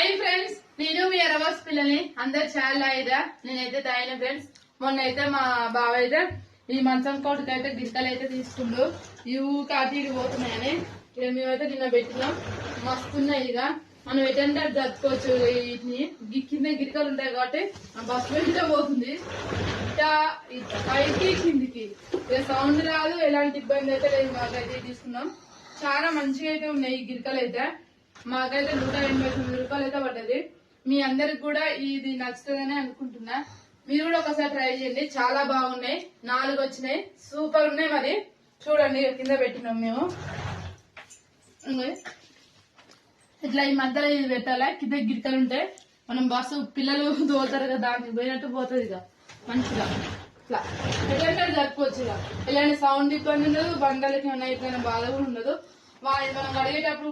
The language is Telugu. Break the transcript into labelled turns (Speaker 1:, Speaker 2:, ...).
Speaker 1: హాయ్ ఫ్రెండ్స్, నేను మీ అరవాస్ పిల్లని. అందరు చాలా తాగిరా. నేనైతే తాగిన ఫ్రెండ్స్. మొన్న అయితే మా బావ అయితే ఈ మంచం కోటకి అయితే గిరికలు అయితే తీసుకుండు. ఈ ఊకాటి పోతున్నాయని ఇక మేమైతే నిన్న పెట్టినాం. మస్తున్నాయి. ఇక మనం ఎటంటే జరుపుకోవచ్చు. వీటిని కింద గిరికలు ఉంటాయి కాబట్టి బస్సు వెంటే పోతుంది పైకి కిందికి. ఇక సౌండ్ రాదు, ఎలాంటి ఇబ్బంది అయితే లేదు. మాకైతే తీసుకున్నాం. చాలా మంచిగా అయితే ఉన్నాయి ఈ గిరికలు అయితే. మాకైతే 189 రూపాయలు అయితే పడ్డది. మీ అందరికి కూడా ఇది నచ్చుతుందని అనుకుంటున్నా. మీరు కూడా ఒకసారి ట్రై చేయండి. చాలా బాగున్నాయి. 4 వచ్చినాయి. సూపర్ ఉన్నాయి. మరి చూడండి, కింద పెట్టినాం మేము. ఇట్లా ఈ మధ్యలో ఇది పెట్టాలా. కింద గిరికలు ఉంటాయి. మనం బస్సు పిల్లలు తోలుతారు కదా, దానికి పోయినట్టు పోతుంది. ఇక మంచిగా ఇట్లా ఎట్లా జరుపుకోవచ్చు. ఇక ఇలాంటి సౌండ్ ఇబ్బంది ఉండదు. బండలకి ఏమైనా ఇట్లా బాధ కూడా ఉండదు. మనం అడిగేటప్పుడు